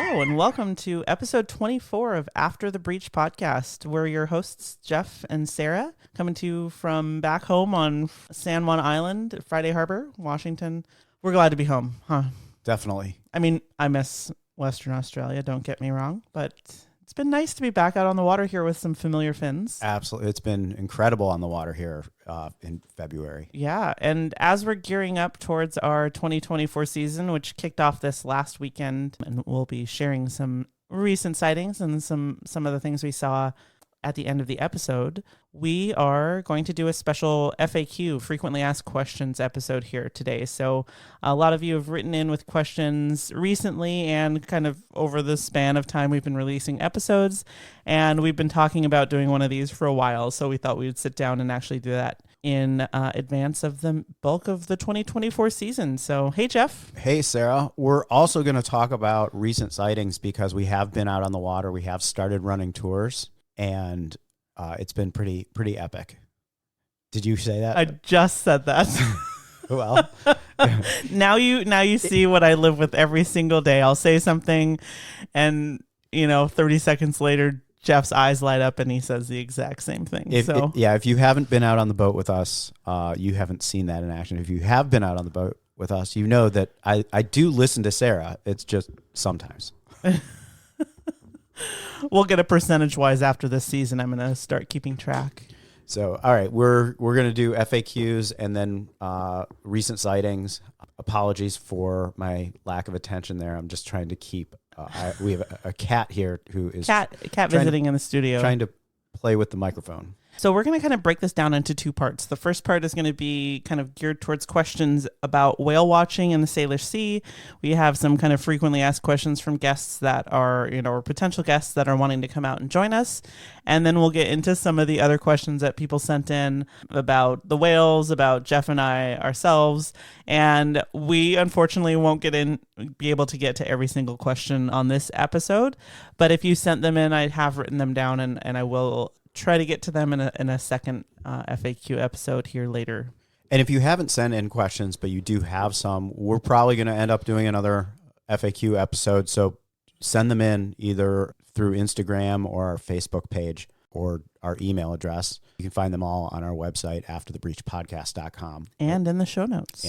Hello, and welcome to episode 24 of After the Breach podcast. We're your hosts, Jeff and Sara, coming to you from back home on San Juan Island, Friday Harbor, Washington. We're glad to be home, huh? Definitely. I mean, I miss Western Australia, don't get me wrong, but it's been nice to be back out on the water here with some familiar fins. Absolutely. It's been incredible on the water here in February. Yeah, and as we're gearing up towards our 2024 season, which kicked off this last weekend, and we'll be sharing some recent sightings and some of the things we saw at the end of the episode, we are going to do a special FAQ, frequently asked questions episode here today. So a lot of you have written in with questions recently and kind of over the span of time we've been releasing episodes, and we've been talking about doing one of these for a while, so we thought we would sit down and actually do that in advance of the bulk of the 2024 season. So, hey, Jeff. Hey, Sara. We're also going to talk about recent sightings because we have been out on the water. We have started running tours. And it's been pretty epic. Did you say that? I just said that. Well, now you see what I live with every single day. I'll say something, and 30 seconds later, Jeff's eyes light up, and he says the exact same thing. If you haven't been out on the boat with us, you haven't seen that in action. If you have been out on the boat with us, you know that I do listen to Sara. It's just sometimes. We'll get a percentage-wise after this season. I'm going to start keeping track. So, all right, we're going to do FAQs and then recent sightings. Apologies for my lack of attention there. I'm just trying to keep. We have a cat here who is cat visiting in the studio, trying to play with the microphone. So we're going to kind of break this down into two parts. The first part is going to be kind of geared towards questions about whale watching in the Salish Sea. We have some kind of frequently asked questions from guests that are, or potential guests that are wanting to come out and join us. And then we'll get into some of the other questions that people sent in about the whales, about Jeff and I ourselves. And we unfortunately won't be able to get to every single question on this episode. But if you sent them in, I have written them down, and I will try to get to them in a second FAQ episode here later. And if you haven't sent in questions, but you do have some, we're probably going to end up doing another FAQ episode. So send them in either through Instagram or our Facebook page or our email address. You can find them all on our website, afterthebreachpodcast.com. And in the show notes.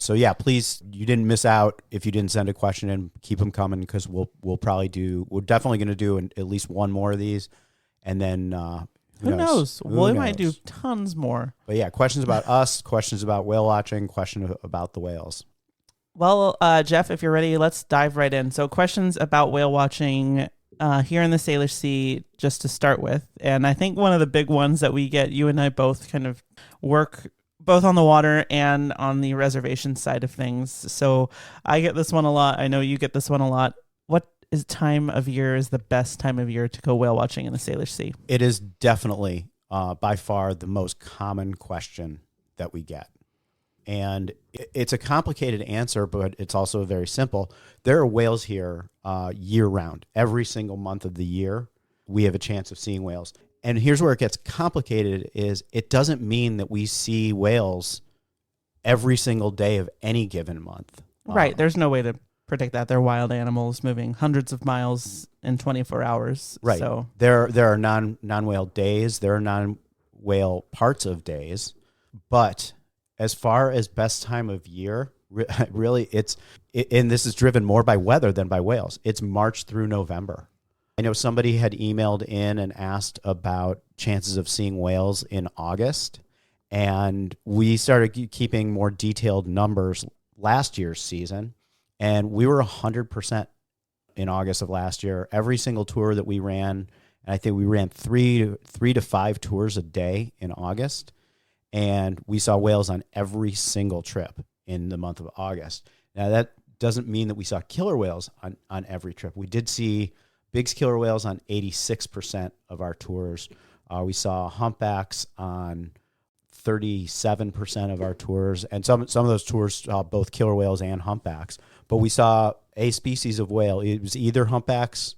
So yeah, please, you didn't miss out. If you didn't send a question in, keep them coming, because we're definitely going to do at least one more of these. And then who knows? We might do tons more. But yeah, questions about us, questions about whale watching, questions about the whales. Well, Jeff, if you're ready, let's dive right in. So questions about whale watching here in the Salish Sea, just to start with. And I think one of the big ones that we get, you and I both kind of work both on the water and on the reservation side of things. So I get this one a lot. I know you get this one a lot. What time of year is the best time of year to go whale watching in the Salish Sea? It is definitely by far the most common question that we get. And it's a complicated answer, but it's also very simple. There are whales here year round. Every single month of the year, we have a chance of seeing whales. And here's where it gets complicated is it doesn't mean that we see whales every single day of any given month. Right. There's no way to predict that. They're wild animals moving hundreds of miles in 24 hours. Right. So there are non-whale days. There are non-whale parts of days. But as far as best time of year, really and this is driven more by weather than by whales. It's March through November. I know somebody had emailed in and asked about chances of seeing whales in August. And we started keeping more detailed numbers last year's season. And we were 100% in August of last year. Every single tour that we ran, and I think we ran three to five tours a day in August, and we saw whales on every single trip in the month of August. Now, that doesn't mean that we saw killer whales on every trip. We did see big killer whales on 86% of our tours. We saw humpbacks on 37% of our tours, and some of those tours saw both killer whales and humpbacks. But we saw a species of whale. It was either humpbacks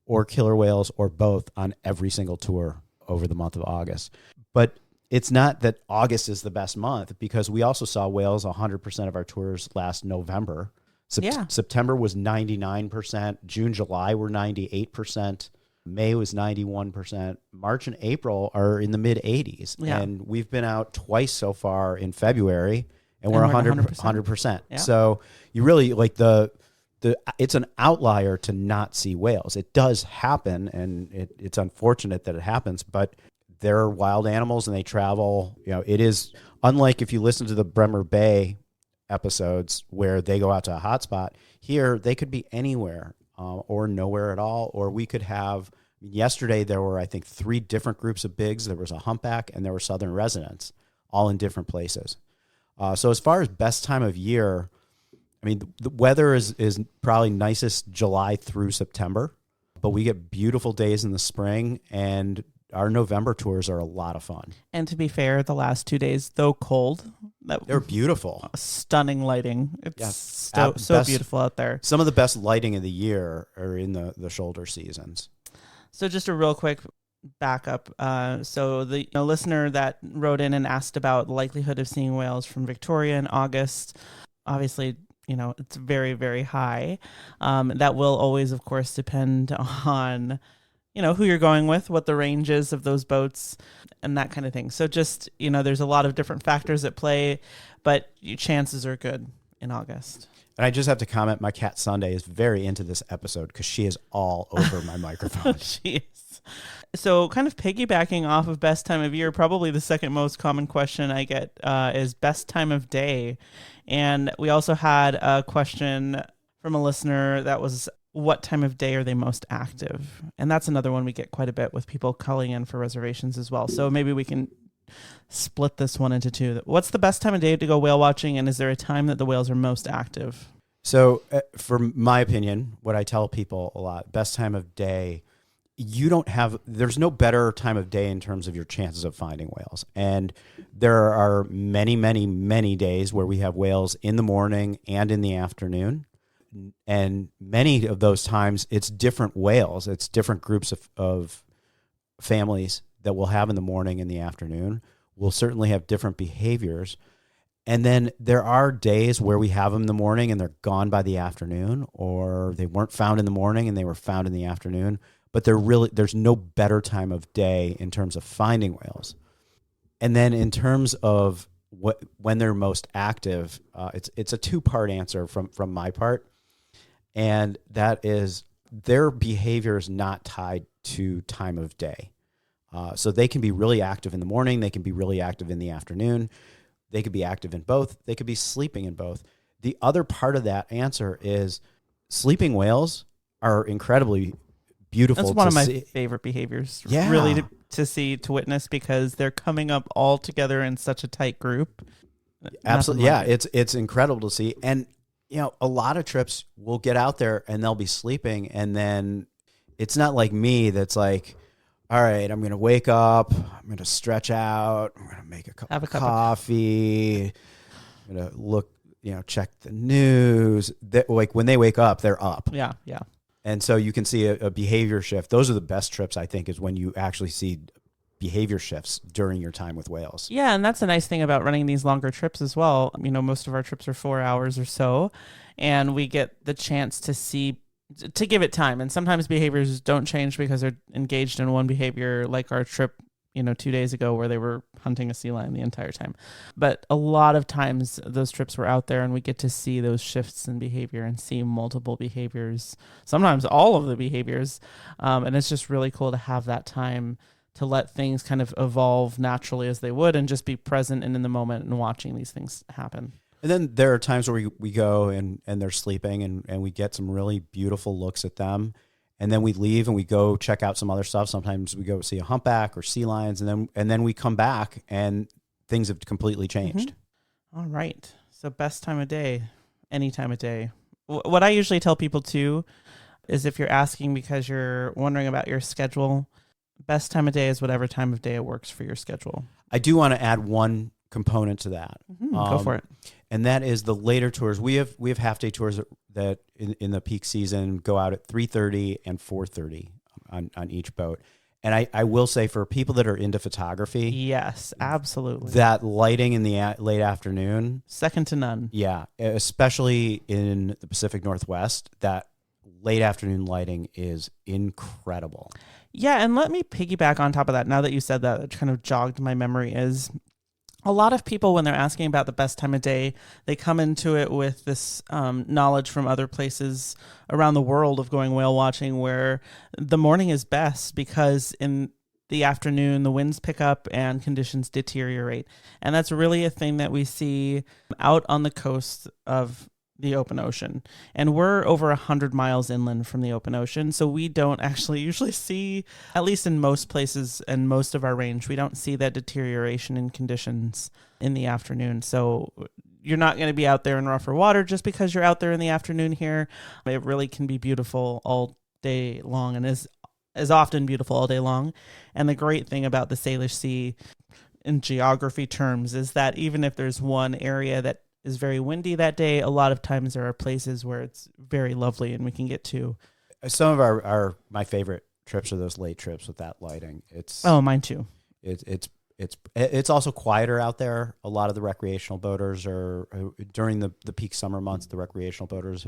or killer whales or both on every single tour over the month of August. But it's not that August is the best month, because we also saw whales 100% of our tours last November. Yeah. September was 99%. June, July were 98%. May was 91%. March and April are in the mid 80s. Yeah. And we've been out twice so far in February, and we're And we're 100%. Yeah. So you really like it's an outlier to not see whales. It does happen, and it's unfortunate that it happens, but they're wild animals and they travel. It is unlike if you listen to the Bremer Bay episodes where they go out to a hotspot. Here, they could be anywhere or nowhere at all, or we could have. Yesterday, there were, I think, 3 different groups of bigs. There was a humpback and there were southern residents, all in different places. So as far as best time of year, I mean, the weather is probably nicest July through September, but we get beautiful days in the spring, and our November tours are a lot of fun. And to be fair, the last 2 days, though cold, they're beautiful. Stunning lighting. It's so beautiful out there. Some of the best lighting of the year are in the shoulder seasons. So just a real quick backup. So the listener that wrote in and asked about the likelihood of seeing whales from Victoria in August, obviously, it's very, very high. That will always, of course, depend on, who you're going with, what the range is of those boats, and that kind of thing. So just, there's a lot of different factors at play, but your chances are good in August. And I just have to comment, my cat Sunday is very into this episode because she is all over my microphone. She is. So kind of piggybacking off of best time of year, probably the second most common question I get is best time of day. And we also had a question from a listener that was, what time of day are they most active? And that's another one we get quite a bit with people calling in for reservations as well. So maybe we can split this one into 2. What's the best time of day to go whale watching, and is there a time that the whales are most active? So for my opinion, what I tell people a lot, best time of day, there's no better time of day in terms of your chances of finding whales. And there are many, many, many days where we have whales in the morning and in the afternoon. And many of those times it's different whales. It's different groups of families that we'll have in the morning and the afternoon. We'll certainly have different behaviors. And then there are days where we have them in the morning and they're gone by the afternoon, or they weren't found in the morning and they were found in the afternoon. But there's no better time of day in terms of finding whales. And then in terms of when they're most active, it's a 2-part answer from my part. And that is their behavior is not tied to time of day. So they can be really active in the morning. They can be really active in the afternoon. They could be active in both. They could be sleeping in both. The other part of that answer is sleeping whales are incredibly beautiful. That's one of my favorite behaviors, really, to witness, because they're coming up all together in such a tight group. Absolutely. Yeah, it's incredible to see. And, a lot of trips we'll get out there and they'll be sleeping, and then it's not like me that's like, all right, I'm going to wake up, I'm going to stretch out, I'm going to make a cup of coffee, I'm going to look, check the news. Like when they wake up, they're up. Yeah, yeah. And so you can see a behavior shift. Those are the best trips, I think, is when you actually see behavior shifts during your time with whales. Yeah, and that's a nice thing about running these longer trips as well. Most of our trips are 4 hours or so, and we get the chance to give it time. And sometimes behaviors don't change because they're engaged in one behavior, like our trip, 2 days ago where they were hunting a sea lion the entire time. But a lot of times those trips were out there and we get to see those shifts in behavior and see multiple behaviors, sometimes all of the behaviors. And it's just really cool to have that time to let things kind of evolve naturally as they would, and just be present and in the moment and watching these things happen. And then there are times where we go and they're sleeping and we get some really beautiful looks at them. And then we leave and we go check out some other stuff. Sometimes we go see a humpback or sea lions, and then we come back and things have completely changed. Mm-hmm. All right. So best time of day, any time of day. What I usually tell people too is, if you're asking because you're wondering about your schedule, best time of day is whatever time of day it works for your schedule. I do want to add one component to that. Go for it. And that is the later tours. We have half day tours that in the peak season go out at 3:30 and 4:30 on each boat. And I will say, for people that are into photography, Yes, absolutely. that lighting in the late afternoon, Second to none. yeah, especially in the Pacific Northwest, that late afternoon lighting is incredible. Yeah, and let me piggyback on top of that. Now that you said that, it kind of jogged my memory. Is a lot of people, when they're asking about the best time of day, they come into it with this knowledge from other places around the world of going whale watching, where the morning is best because in the afternoon the winds pick up and conditions deteriorate. And that's really a thing that we see out on the coast of the open ocean. And we're over 100 miles inland from the open ocean, so we don't actually usually see, at least in most places and most of our range, we don't see that deterioration in conditions in the afternoon. So you're not going to be out there in rougher water just because you're out there in the afternoon here. It really can be beautiful all day long, and is often beautiful all day long. And the great thing about the Salish Sea in geography terms is that even if there's one area that is very windy that day, a lot of times there are places where it's very lovely and we can get to. Some of my favorite trips are those late trips with that lighting. Mine too. It's also quieter out there. A lot of the recreational boaters are during the peak summer months. The recreational boaters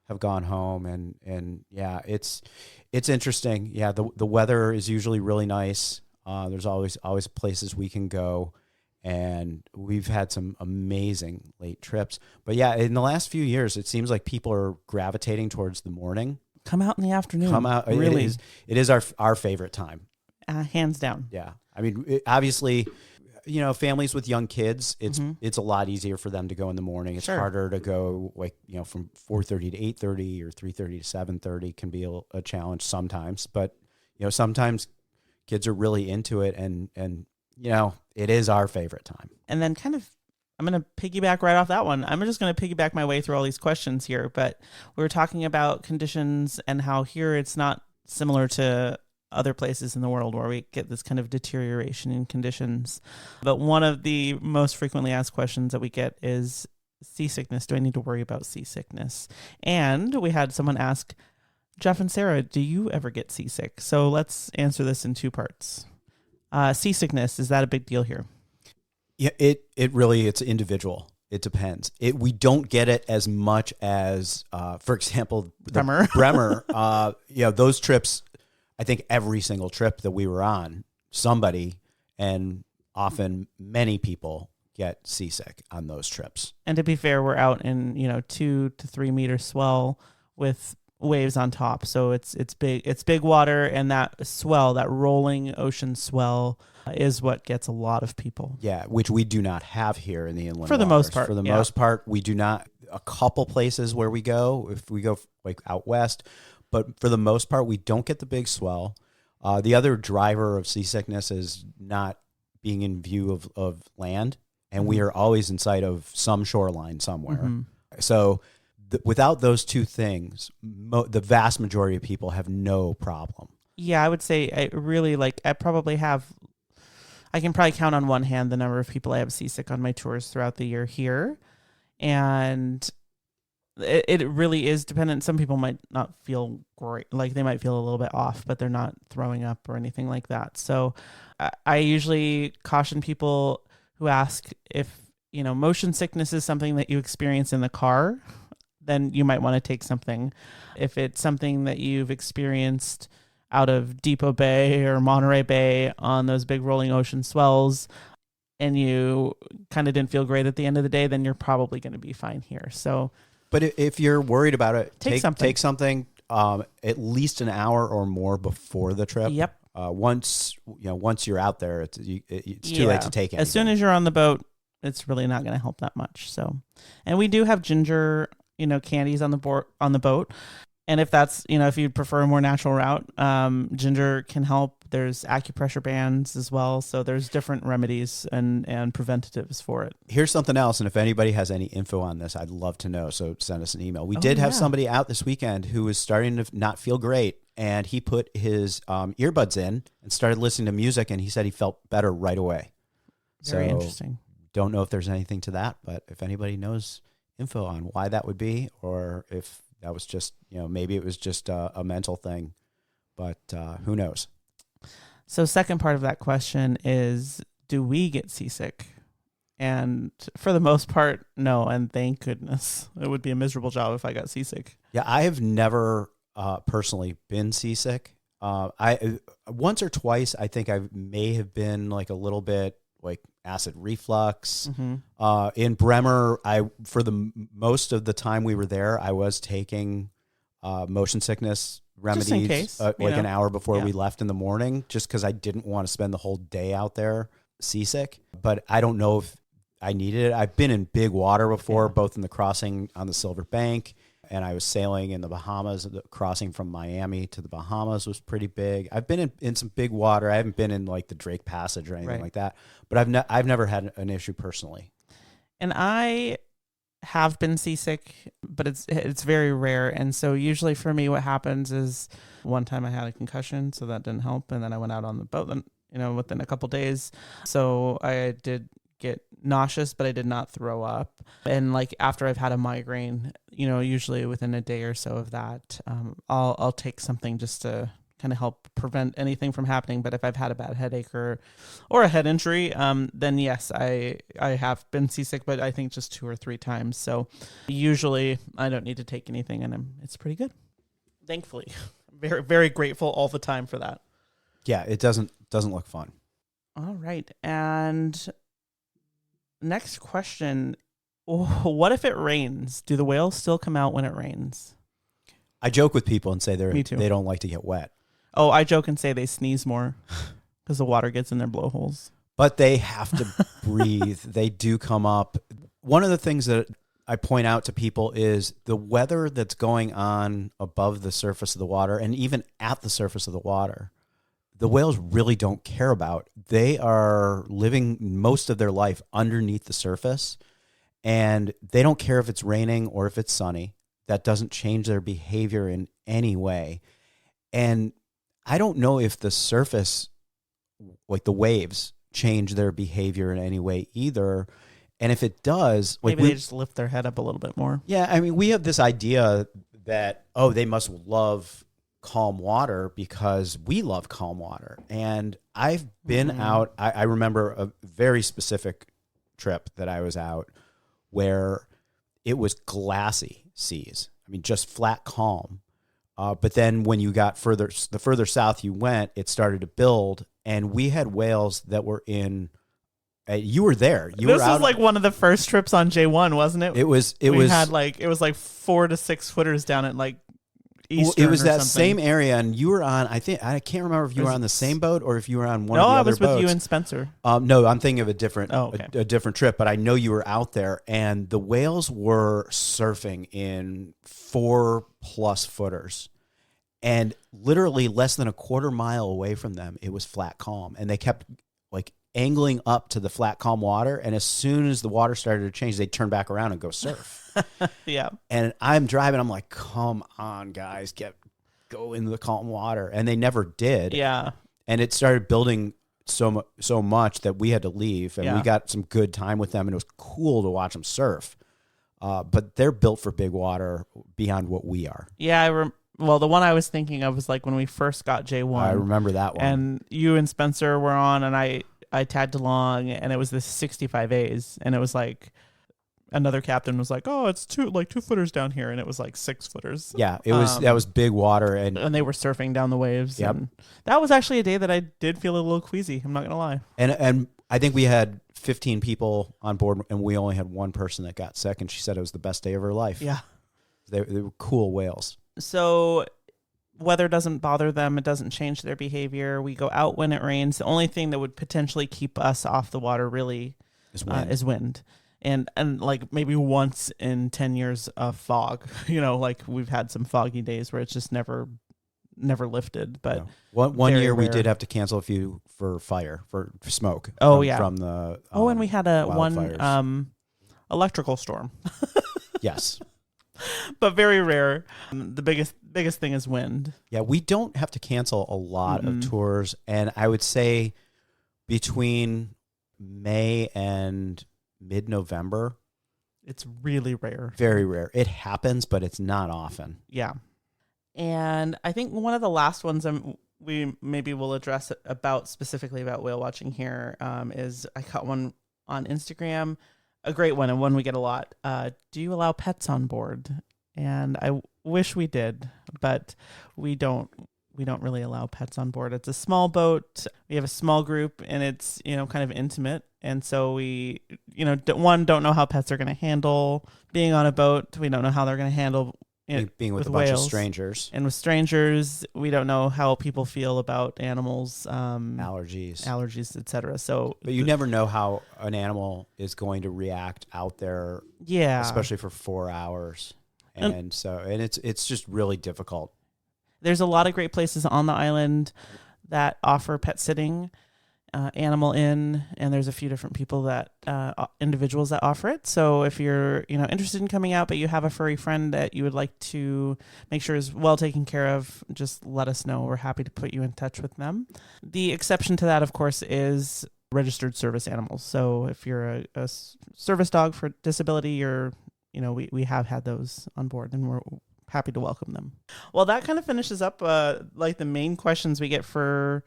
have gone home, and yeah, it's interesting. Yeah, the weather is usually really nice. There's always places we can go. And we've had some amazing late trips. But yeah, in the last few years, it seems like people are gravitating towards the morning. Come out in the afternoon. Come out. Really. It is our favorite time. Hands down. Yeah. I mean, obviously, families with young kids, it's a lot easier for them to go in the morning. It's harder to go from 4:30 to 8:30 or 3:30 to 7:30 can be a challenge sometimes. But, sometimes kids are really into it and it is our favorite time. And then I'm going to piggyback right off that one. I'm just going to piggyback my way through all these questions here, but we were talking about conditions and how here it's not similar to other places in the world where we get this kind of deterioration in conditions. But one of the most frequently asked questions that we get is seasickness. Do I need to worry about seasickness? And we had someone ask, Jeff and Sarah, do you ever get seasick? So let's answer this in two parts. Seasickness, is that a big deal here? Yeah, it really, it's individual. It depends. We don't get it as much as, for example, Bremer. Those trips, I think every single trip that we were on, somebody, and often many people, get seasick on those trips. And to be fair, we're out in 2 to 3 meter swell with waves on top, so it's big water, and that swell, that rolling ocean swell, is what gets a lot of people. Yeah, which we do not have here in the inland for the waters. most part. For the most part, we do not. A couple places where we go, if we go like out west, but for the most part, we don't get the big swell. The other driver of seasickness is not being in view of land, and we are always in sight of some shoreline somewhere. Mm-hmm. So without those two things, the vast majority of people have no problem. Yeah, I would say I can probably count on one hand the number of people I have seasick on my tours throughout the year here. And it really is dependent. Some people might not feel great, like they might feel a little bit off, but they're not throwing up or anything like that. So I usually caution people who ask if, motion sickness is something that you experience in the car, then you might want to take something. If it's something that you've experienced out of Depot Bay or Monterey Bay on those big rolling ocean swells, and you kind of didn't feel great at the end of the day, then you're probably going to be fine here. So, but if you're worried about it, take something at least an hour or more before the trip. Yep. Once you're out there, it's too late to take anything. As soon as you're on the boat, it's really not going to help that much. So, and we do have ginger, candies on the boat. And if that's, if you prefer a more natural route, ginger can help. There's acupressure bands as well. So there's different remedies and preventatives for it. Here's something else. And if anybody has any info on this, I'd love to know. So send us an email. We did have somebody out this weekend who was starting to not feel great. And he put his earbuds in and started listening to music. And he said he felt better right away. Very interesting. Don't know if there's anything to that. But if anybody knows info on why that would be, or if that was just, maybe it was just a mental thing, but who knows? So second part of that question is, do we get seasick? And for the most part, no. And thank goodness. It would be a miserable job if I got seasick. Yeah, I have never personally been seasick. I once or twice, I think I may have been like a little bit like acid reflux. In Bremer, for the most of the time we were there, I was taking motion sickness remedies, just in case, an hour before we left in the morning, just because I didn't want to spend the whole day out there seasick. But I don't know if I needed it. I've been in big water before, both in the crossing on the Silver Bank, and I was sailing in the Bahamas. The crossing from Miami to the Bahamas was pretty big. I've been in some big water. I haven't been in like the Drake Passage or anything like that, but I've never had an issue personally. And I have been seasick, but it's very rare. And so usually for me, what happens is one time I had a concussion, so that didn't help. And then I went out on the boat, within a couple days. So I did get nauseous, but I did not throw up. And like after I've had a migraine, usually within a day or so of that, I'll take something just to kind of help prevent anything from happening. But if I've had a bad headache or a head injury, then yes, I have been seasick, but I think just 2 or 3 times. So usually I don't need to take anything, and it's pretty good. Thankfully, very, very grateful all the time for that. Yeah, it doesn't look fun. All right. And next question, what if it rains? Do the whales still come out when it rains? I joke with people and say Me too. they don't like to get wet. Oh, I joke and say they sneeze more because the water gets in their blowholes. But they have to breathe. They do come up. One of the things that I point out to people is the weather that's going on above the surface of the water and even at the surface of the water. The whales really don't care about. They are living most of their life underneath the surface, and they don't care if it's raining or if it's sunny. That doesn't change their behavior in any way. And I don't know if the surface, like the waves, change their behavior in any way either. And if it does, like maybe they just lift their head up a little bit more. Yeah, I mean, we have this idea that, they must love calm water because we love calm water. And I've been out, I remember a very specific trip that I was out where it was glassy seas. I mean, just flat calm. But then when you got further south you went, it started to build, and we had whales that were in. You were there. This was like one of the first trips on J1, wasn't it? It was 4 to 6 footers down at like Eastern. It was that something. same area, and you were on. I can't remember if you were on the same boat or if you were on one of the other boats. No, I was with you and Spencer. No, I'm thinking of a different, okay. a different trip. But I know you were out there, and the whales were surfing in 4+ footers, and literally less than a quarter mile away from them, it was flat calm, and they kept like angling up to the flat calm water, and as soon as the water started to change, they'd turn back around and go surf. Yeah. And I'm driving, I'm like, come on, guys, go into the calm water. And they never did. Yeah. And it started building so much that we had to leave, and we got some good time with them, and it was cool to watch them surf. But they're built for big water beyond what we are. Yeah, well, the one I was thinking of was like when we first got J1. I remember that one. And you and Spencer were on, and I tagged along, and it was the 65 A's, and it was like another captain was like, "Oh, it's 2 footers down here," and it was like 6 footers. Yeah, that was big water, and they were surfing down the waves. Yep. And that was actually a day that I did feel a little queasy. I'm not gonna lie. And I think we had 15 people on board, and we only had one person that got sick, and she said it was the best day of her life. Yeah, they were cool whales. So weather doesn't bother them. It doesn't change their behavior. We go out when it rains. The only thing that would potentially keep us off the water really is wind. And like maybe once in 10 years of fog, like we've had some foggy days where it's just never lifted. But one year we did have to cancel a few for smoke. From the and we had one electrical storm. Yes. But very rare. The biggest thing is wind. Yeah, we don't have to cancel a lot of tours, and I would say between May and mid-November, it's really rare. Very rare. It happens, but it's not often. Yeah. And I think one of the last ones we maybe will address specifically about whale watching here is I caught one on Instagram, a great one and one we get a lot. Do you allow pets on board? And I wish we did, but we don't. We don't really allow pets on board. It's a small boat. We have a small group, and it's kind of intimate. And so we don't know how pets are going to handle being on a boat. We don't know how they're going to handle being with a bunch of strangers. And with strangers, we don't know how people feel about animals, allergies, etc. So, but you never know how an animal is going to react out there. Yeah, especially for 4 hours, and it's just really difficult. There's a lot of great places on the island that offer pet sitting, Animal Inn, and there's a few different individuals that offer it. So if you're interested in coming out, but you have a furry friend that you would like to make sure is well taken care of, just let us know. We're happy to put you in touch with them. The exception to that, of course, is registered service animals. So if you're a service dog for disability, we have had those on board, and we're happy to welcome them. Well, that kind of finishes up like the main questions we get for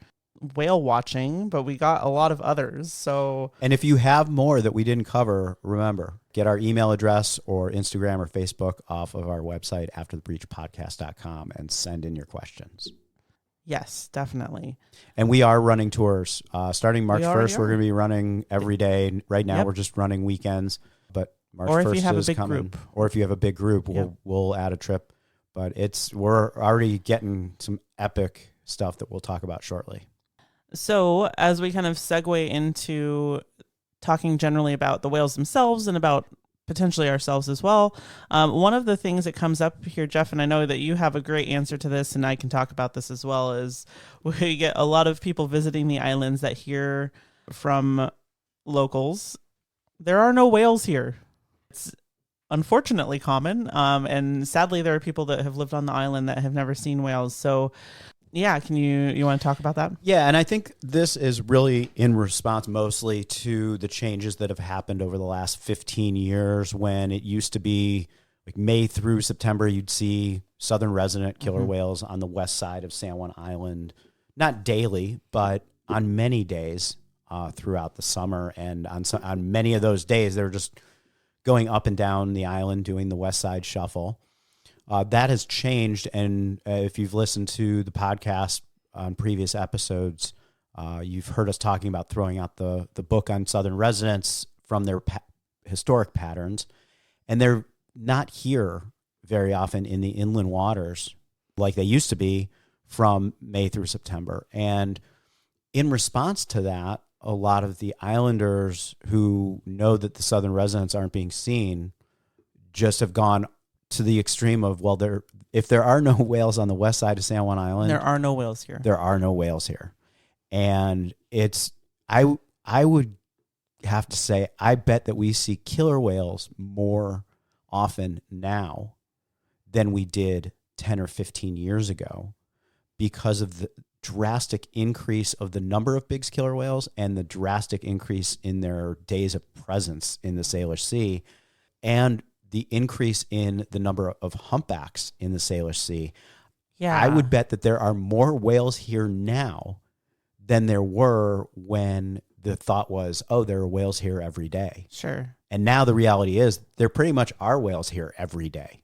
whale watching, but we got a lot of others. And if you have more that we didn't cover, remember, get our email address or Instagram or Facebook off of our website, afterthebreachpodcast.com, and send in your questions. Yes, definitely. And we are running tours. Starting March 1st, we're going to be running every day. Right now, We're just running weekends, but March 1st is coming. Or if you have a big group. Or if you have a big group, we'll add a trip. But we're already getting some epic stuff that we'll talk about shortly. So as we kind of segue into talking generally about the whales themselves and about potentially ourselves as well, one of the things that comes up here, Jeff, and I know that you have a great answer to this, and I can talk about this as well, is we get a lot of people visiting the islands that hear from locals, there are no whales here. It's unfortunately common, and sadly there are people that have lived on the island that have never seen whales. So yeah, can you want to talk about that? Yeah, and I think this is really in response mostly to the changes that have happened over the last 15 years, when it used to be like May through September, you'd see southern resident killer whales on the west side of San Juan Island, not daily, but on many days throughout the summer. And on many of those days, they're just going up and down the island doing the West Side Shuffle. That has changed, and if you've listened to the podcast on previous episodes, you've heard us talking about throwing out the book on southern residents from their historic patterns, and they're not here very often in the inland waters like they used to be from May through September. And in response to that, a lot of the islanders who know that the southern residents aren't being seen just have gone to the extreme of, well, if there are no whales on the west side of San Juan Island, there are no whales here. There are no whales here. And I would have to say, I bet that we see killer whales more often now than we did 10 or 15 years ago, because of the drastic increase of the number of big killer whales and the drastic increase in their days of presence in the Salish Sea, and the increase in the number of humpbacks in the Salish Sea. Yeah, I would bet that there are more whales here now than there were when the thought was, oh, there are whales here every day. Sure. And now the reality is there pretty much are whales here every day.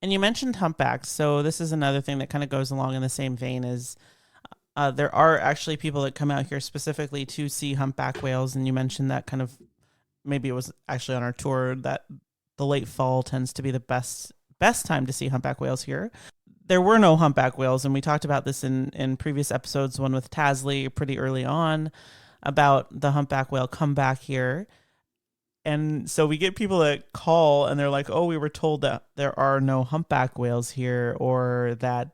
And you mentioned humpbacks, so this is another thing that kind of goes along in the same vein. Is there are actually people that come out here specifically to see humpback whales, and you mentioned that kind of, maybe it was actually on our tour, that the late fall tends to be the best time to see humpback whales here. There were no humpback whales, and we talked about this in previous episodes, one with Tasley pretty early on, about the humpback whale comeback here. And so we get people that call and they're like, oh, we were told that there are no humpback whales here, or that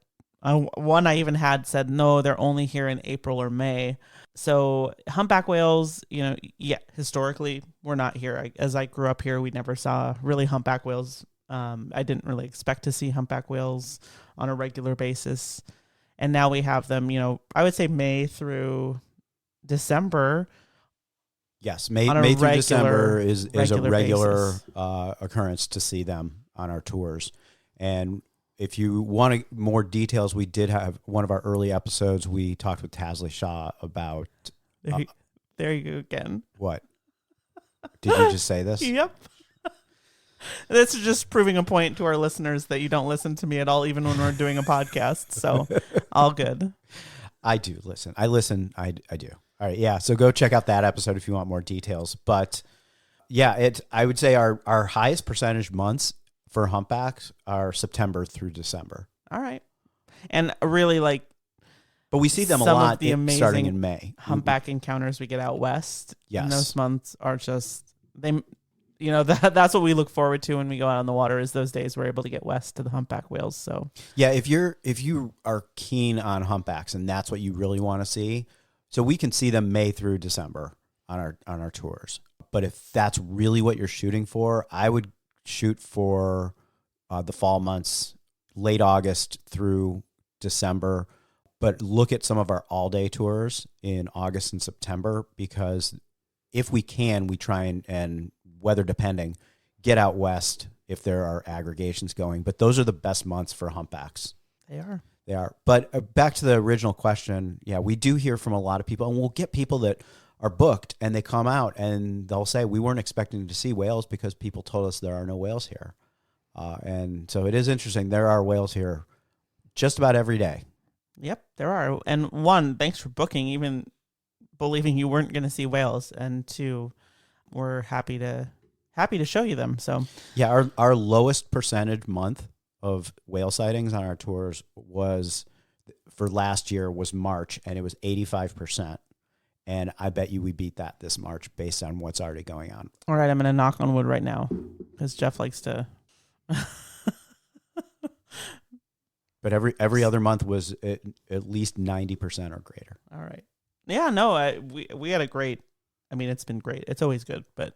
one I even had said, no, they're only here in April or May. So humpback whales, historically, we're not here. As I grew up here, we never saw really humpback whales. I didn't really expect to see humpback whales on a regular basis. And now we have them, I would say May through December. Yes, May through December is a regular occurrence to see them on our tours. And if you want more details, we did have one of our early episodes. We talked with Salish Sea about there you go again. What? Did you just say this? Yep. This is just proving a point to our listeners that you don't listen to me at all, even when we're doing a podcast. So all good. I do listen. I listen. I do. All right. Yeah. So go check out that episode if you want more details. But yeah, I would say our highest percentage months for humpbacks are September through December. All right. And really but we see them a some lot of the amazing starting in May. Humpback encounters we get out west. Yes. And those months are just, that's what we look forward to when we go out on the water, is those days we're able to get west to the humpback whales. So yeah, if you are keen on humpbacks and that's what you really want to see, so we can see them May through December on our tours. But if that's really what you're shooting for, I would shoot for the fall months, late August through December. But look at some of our all-day tours in August and September, because if we can, we try and weather depending, get out west if there are aggregations going. But those are the best months for humpbacks. They are. But back to the original question, yeah, we do hear from a lot of people, and we'll get people that are booked, and they come out, and they'll say, we weren't expecting to see whales because people told us there are no whales here. And so it is interesting. There are whales here just about every day. Yep, there are. And one, thanks for booking, even believing you weren't going to see whales. And two, we're happy to show you them. So yeah, our lowest percentage month of whale sightings on our tours was for last year was March, and it was 85%. And I bet you we beat that this March based on what's already going on. All right, I'm going to knock on wood right now because Jeff likes to. But every other month was at least 90% or greater. All right. Yeah, no, we had a great. I mean, it's been great. It's always good, but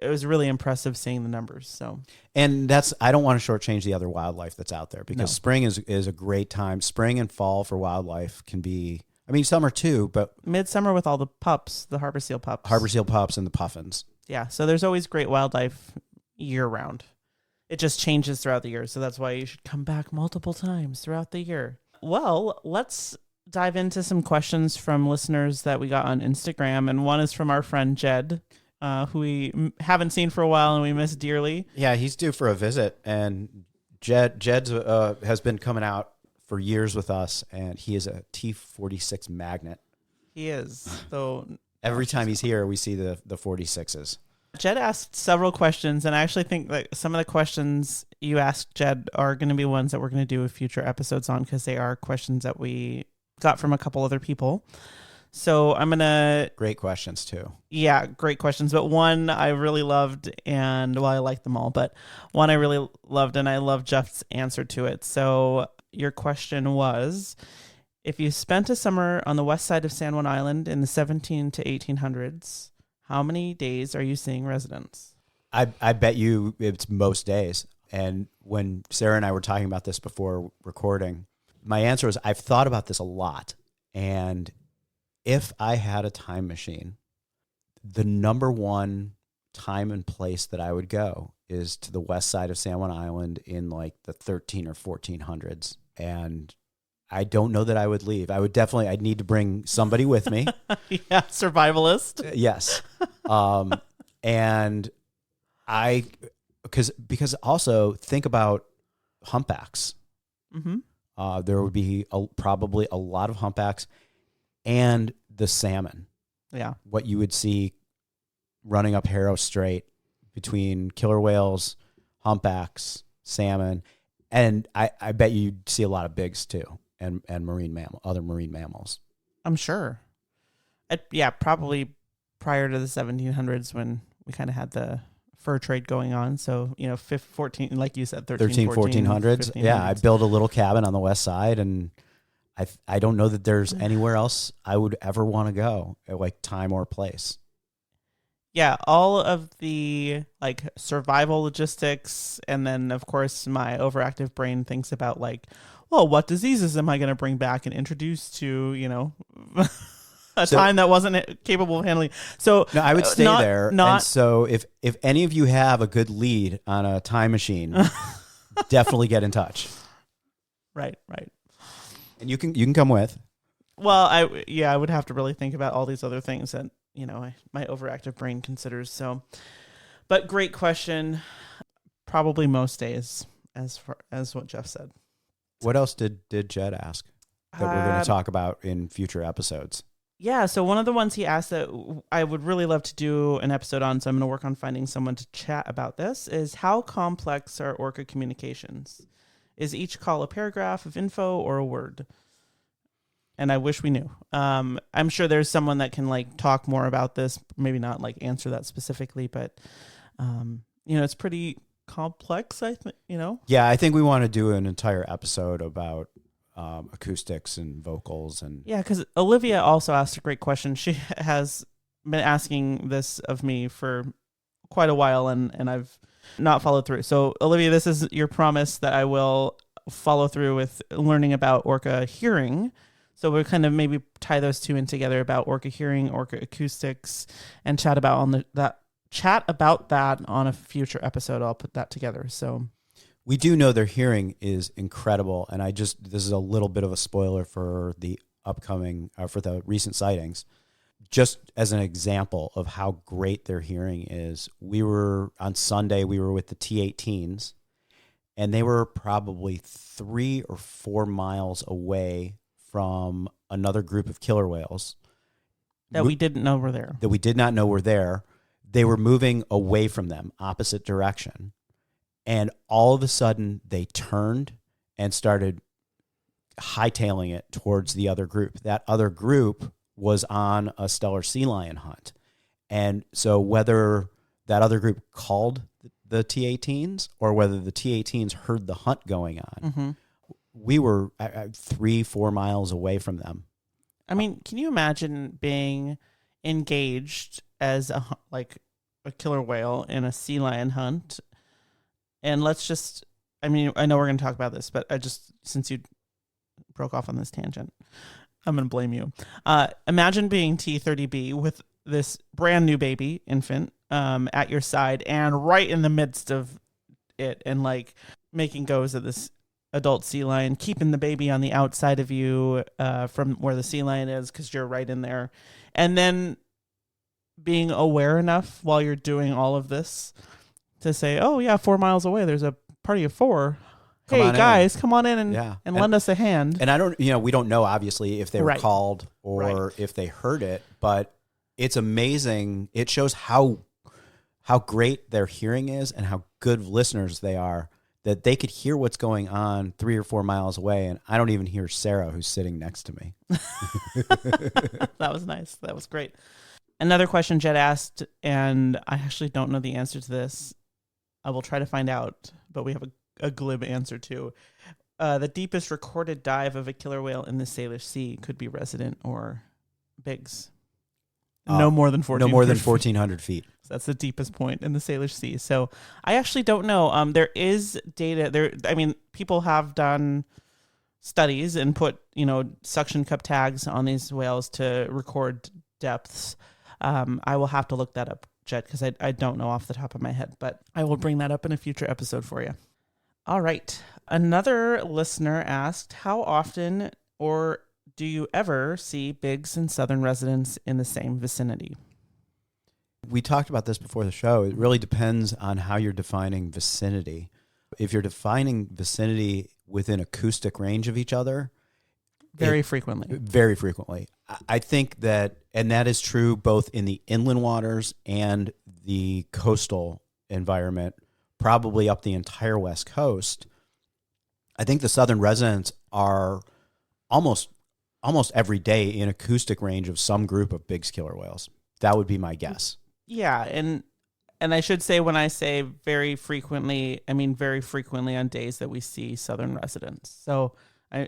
it was really impressive seeing the numbers. So, and I don't want to shortchange the other wildlife that's out there, because spring is a great time. Spring and fall for wildlife can be. I mean, summer too, but midsummer with all the pups, the harbor seal pups, and the puffins. Yeah, so there's always great wildlife year round. It just changes throughout the year, so that's why you should come back multiple times throughout the year. Well, let's dive into some questions from listeners that we got on Instagram, and one is from our friend Jed, who we haven't seen for a while and we miss dearly. Yeah, he's due for a visit, and Jed has been coming out for years with us, and he is a T46 magnet. He is, though. Every time he's here, we see the 46s. Jed asked several questions, and I actually think that some of the questions you asked, Jed, are going to be ones that we're going to do future episodes on, because they are questions that we got from a couple other people. So I'm going to... Great questions, too. Yeah, great questions. But one I really loved, and, well, I like them all, but one I really loved, and I love Jeff's answer to it. So your question was, if you spent a summer on the west side of San Juan Island in the 17 to 1800s, how many days are you seeing residents? I bet you it's most days. And when Sara and I were talking about this before recording, my answer was, I've thought about this a lot. And if I had a time machine, the number one time and place that I would go is to the west side of San Juan Island in like the 13 or 1400s. And I don't know that I would leave. I'd need to bring somebody with me. Yeah, survivalist. Yes. And because also think about humpbacks. Mm-hmm. There would be probably a lot of humpbacks and the salmon. Yeah. What you would see running up Harrow Strait between killer whales, humpbacks, salmon. And I bet you'd see a lot of bigs too, and other marine mammals. I'm sure. Yeah, probably prior to the 1700s when we kind of had the fur trade going on. So, 14, like you said, 1400s. Yeah, I built a little cabin on the west side, and I don't know that there's anywhere else I would ever want to go, like time or place. Yeah, all of the like survival logistics, and then of course my overactive brain thinks about like, well, what diseases am I going to bring back and introduce to, time that wasn't capable of handling. So no, I would stay there. And so if any of you have a good lead on a time machine, definitely get in touch. Right, right. And you can come with. Well, I would have to really think about all these other things that, my overactive brain considers. So, but great question. Probably most days, as far as what Jeff said. What else did Jed ask that we're going to talk about in future episodes? Yeah, so one of the ones he asked that I would really love to do an episode on, so I'm going to work on finding someone to chat about this, is how complex are orca communications? Is each call a paragraph of info or a word? And I wish we knew. I'm sure there's someone that can talk more about this, maybe not answer that specifically, but it's pretty complex, I think, Yeah, I think we want to do an entire episode about acoustics and vocals. And yeah, because Olivia also asked a great question. She has been asking this of me for quite a while, and I've not followed through. So Olivia, this is your promise that I will follow through with learning about orca hearing. So we'll kind of maybe tie those two in together about orca hearing, orca acoustics, and chat about that on a future episode. I'll put that together. So we do know their hearing is incredible, and this is a little bit of a spoiler for the upcoming, for the recent sightings. Just as an example of how great their hearing is, on Sunday, we were with the T-18s, and they were probably 3 or 4 miles away from another group of killer whales. That we didn't know were there. That we did not know were there. They were moving away from them, opposite direction. And all of a sudden, they turned and started hightailing it towards the other group. That other group was on a stellar sea lion hunt. And so whether that other group called the T-18s or whether the T-18s heard the hunt going on, we were 3-4 miles away from them. I mean, can you imagine being engaged as a killer whale in a sea lion hunt? And I know we're going to talk about this, but since you broke off on this tangent, I'm going to blame you. Imagine being T-30B with this brand new baby infant at your side and right in the midst of it and making goes of this adult sea lion, keeping the baby on the outside of you from where the sea lion is because you're right in there. And then being aware enough while you're doing all of this to say, oh, yeah, 4 miles away, there's a party of 4. Hey, guys, come on in and lend us a hand. And we don't know, obviously, if they were called or if they heard it, but it's amazing. It shows how great their hearing is and how good listeners they are, that they could hear what's going on 3 or 4 miles away, and I don't even hear Sara, who's sitting next to me. That was nice. That was great. Another question Jed asked, and I actually don't know the answer to this. I will try to find out, but we have a glib answer too. The deepest recorded dive of a killer whale in the Salish Sea could be resident or Biggs. No more than 1,400 feet. So that's the deepest point in the Salish Sea. So I actually don't know. There is data there. I mean, people have done studies and put, suction cup tags on these whales to record depths. I will have to look that up, Jed, because I don't know off the top of my head, but I will bring that up in a future episode for you. All right. Another listener asked, how often or do you ever see Biggs and southern residents in the same vicinity? We talked about this before the show. It really depends on how you're defining vicinity. If you're defining vicinity within acoustic range of each other, very frequently. Very frequently. I think that is true both in the inland waters and the coastal environment, probably up the entire West Coast. I think the southern residents are almost every day in acoustic range of some group of Biggs killer whales. That would be my guess. Yeah, and I should say, when I say very frequently, I mean very frequently on days that we see southern residents. So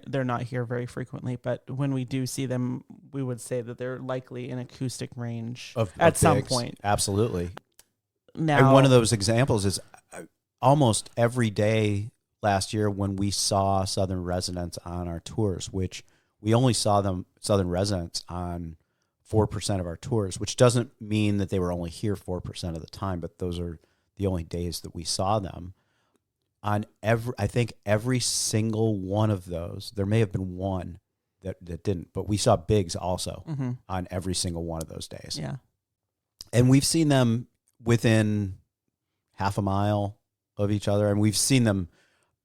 they're not here very frequently, but when we do see them, we would say that they're likely in acoustic range at some point. Absolutely. Now, and one of those examples is almost every day last year when we saw southern residents on our tours, which we only saw them, southern residents, on 4% of our tours, which doesn't mean that they were only here 4% of the time, but those are the only days that we saw them. I think every single one of those. There may have been one that didn't, but we saw bigs also on every single one of those days. Yeah. And we've seen them within half a mile of each other, and we've seen them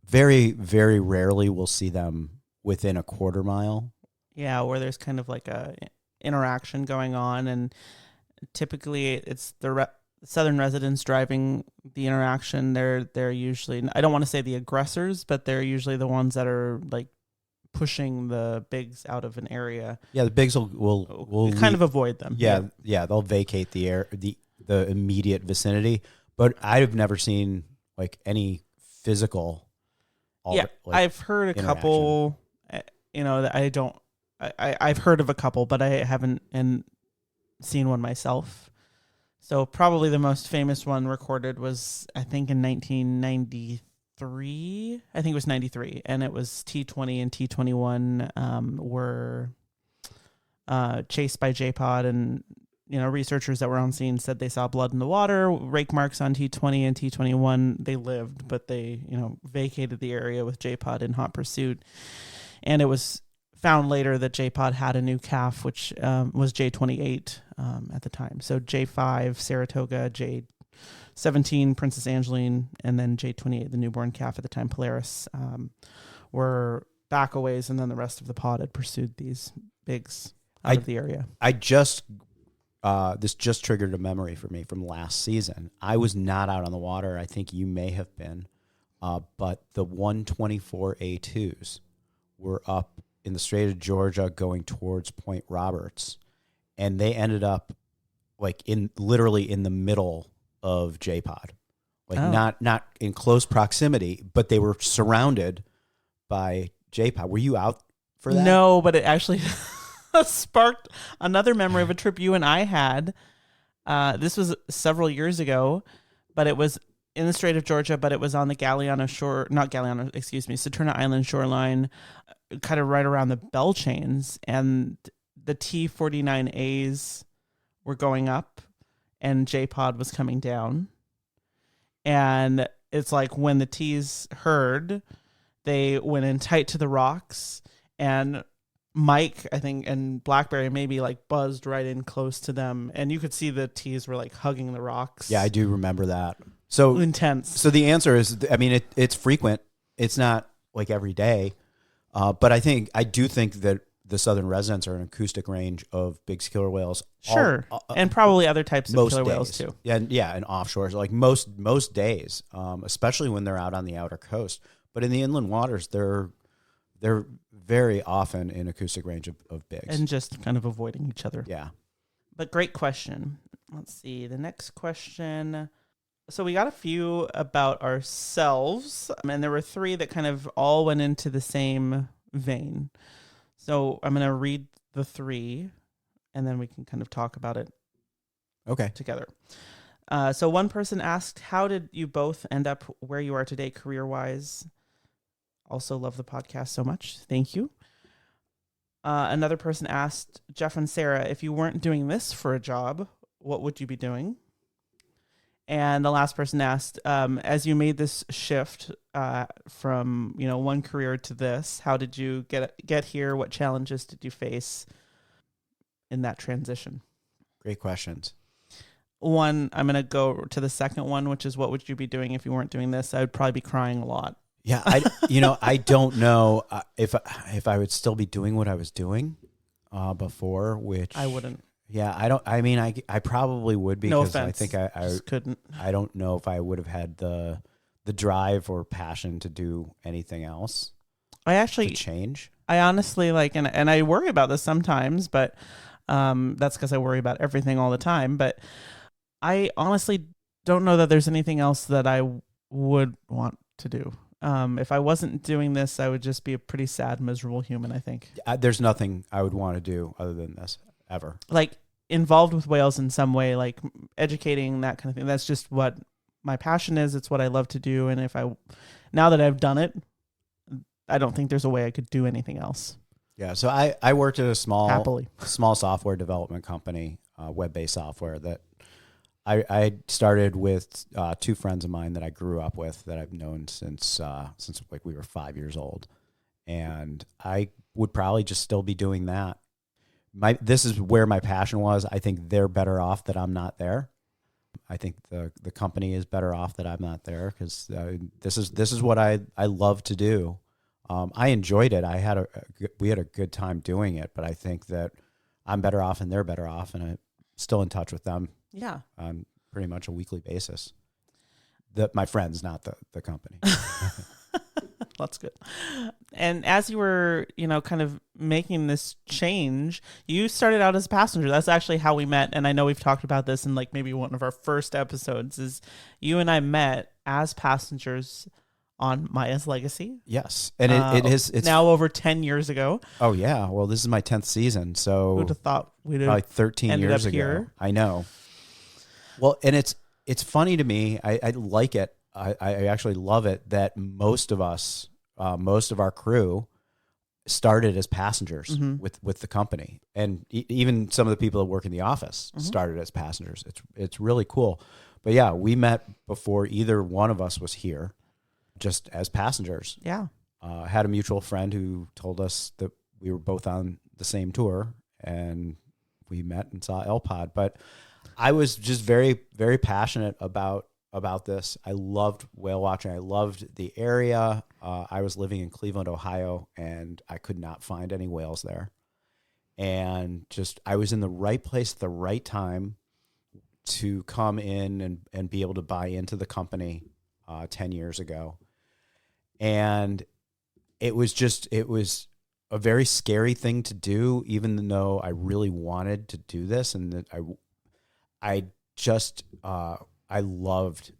very, very rarely. We'll see them within a quarter mile. Yeah, where there's kind of like a interaction going on, and typically it's the southern residents driving the interaction. They're usually, I don't want to say the aggressors, but they're usually the ones that are like pushing the bigs out of an area. Yeah, the bigs will kind of avoid them. Yeah, they'll vacate the immediate vicinity. But I've never seen like any physical. I've heard a couple. That I've heard of a couple, but I haven't seen one myself. So probably the most famous one recorded was, I think, in 1993. I think it was 93, and it was T20 and T21 were chased by J-Pod, and researchers that were on scene said they saw blood in the water, rake marks on T20 and T21. They lived, but they vacated the area with J-Pod in hot pursuit, and it was found later that J-Pod had a new calf, which was J28 at the time. So J5 Saratoga, J17 Princess Angeline, and then J28, the newborn calf at the time, Polaris, were back a ways, and then the rest of the pod had pursued these bigs out of the area. This just triggered a memory for me from last season. I was not out on the water. I think you may have been, but the 124A2s were up in the Strait of Georgia going towards Point Roberts, and they ended up like literally in the middle of J-Pod, not in close proximity, but they were surrounded by J-Pod. Were you out for that? No, but it actually sparked another memory of a trip you and I had. This was several years ago, but it was in the Strait of Georgia, but it was on the Saturna Island shoreline, kind of right around the bell chains, and the T49As were going up and J-Pod was coming down. And it's like when the T's heard, they went in tight to the rocks, and Mike, I think, and Blackberry maybe like buzzed right in close to them, and you could see the T's were like hugging the rocks. Yeah, I do remember that. So intense. So the answer is, I mean, it's frequent. It's not like every day, but I do think that the southern residents are an acoustic range of big killer whales. Sure, and probably other types of killer days. Whales too. Yeah, and offshores, like most days, especially when they're out on the outer coast. But in the inland waters, they're very often in acoustic range of bigs. And just kind of avoiding each other. Yeah. But great question. Let's see. The next question. So we got a few about ourselves, and there were 3 that kind of all went into the same vein. So I'm going to read the 3, and then we can kind of talk about it together. So one person asked, how did you both end up where you are today career-wise? Also love the podcast so much. Thank you. Another person asked, Jeff and Sarah, if you weren't doing this for a job, what would you be doing? And the last person asked, as you made this shift from one career to this, how did you get here? What challenges did you face in that transition? Great questions. I'm going to go to the second one, which is what would you be doing if you weren't doing this? I would probably be crying a lot. Yeah, I don't know if I would still be doing what I was doing before, which I wouldn't. Yeah, I don't. I mean, I probably would be. No because offense. I think I just couldn't. I don't know if I would have had the drive or passion to do anything else. To change. I honestly and I worry about this sometimes, but that's because I worry about everything all the time. But I honestly don't know that there's anything else that I would want to do. If I wasn't doing this, I would just be a pretty sad, miserable human, I think. There's nothing I would want to do other than this, ever. Like, involved with whales in some way, like educating, that kind of thing. That's just what my passion is. It's what I love to do. And now that I've done it, I don't think there's a way I could do anything else. Yeah. So I worked at a small Happily. small software development company, web-based software that I started with two friends of mine that I grew up with that I've known since like we were 5 years old, and I would probably just still be doing that. This is where my passion was. I think they're better off that I'm not there. I think the company is better off that I'm not there because this is what I love to do. I enjoyed it. We had a good time doing it, but I think that I'm better off and they're better off, and I'm still in touch with them. Yeah, On pretty much a weekly basis. My friends, not the company. that's good. And as you were, kind of making this change, you started out as a passenger. That's actually how we met. And I know we've talked about this in like maybe one of our first episodes is you and I met as passengers on Maya's Legacy. Yes. And it's now over 10 years ago. Oh yeah. Well, this is my 10th season. So who'd have thought we'd have probably 13 ended years up ago. here? I know. Well, and it's funny to me. I like it. I actually love it that most of us, most of our crew started as passengers with the company. And even some of the people that work in the office started as passengers. It's really cool. But yeah, we met before either one of us was here, just as passengers. Yeah. Had a mutual friend who told us that we were both on the same tour, and we met and saw El Pod. But I was just very, very passionate about this. I loved whale watching. I loved the area. I was living in Cleveland, Ohio, and I could not find any whales there. And just I was in the right place at the right time to come in and be able to buy into the company 10 years ago. And it was a very scary thing to do, even though I really wanted to do this. And that I loved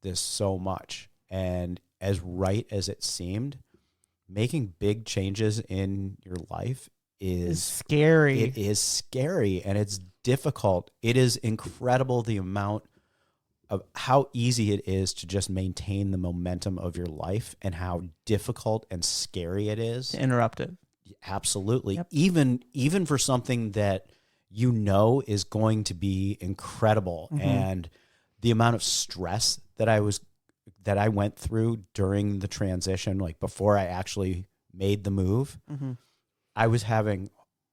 this so much. And as right as it seemed, making big changes in your life is scary. It is scary and it's difficult. It is incredible the amount of how easy it is to just maintain the momentum of your life and how difficult and scary it is to interrupt it. Absolutely. Yep. Even for something that is going to be incredible. And the amount of stress that I went through during the transition, like before I actually made the move, I was having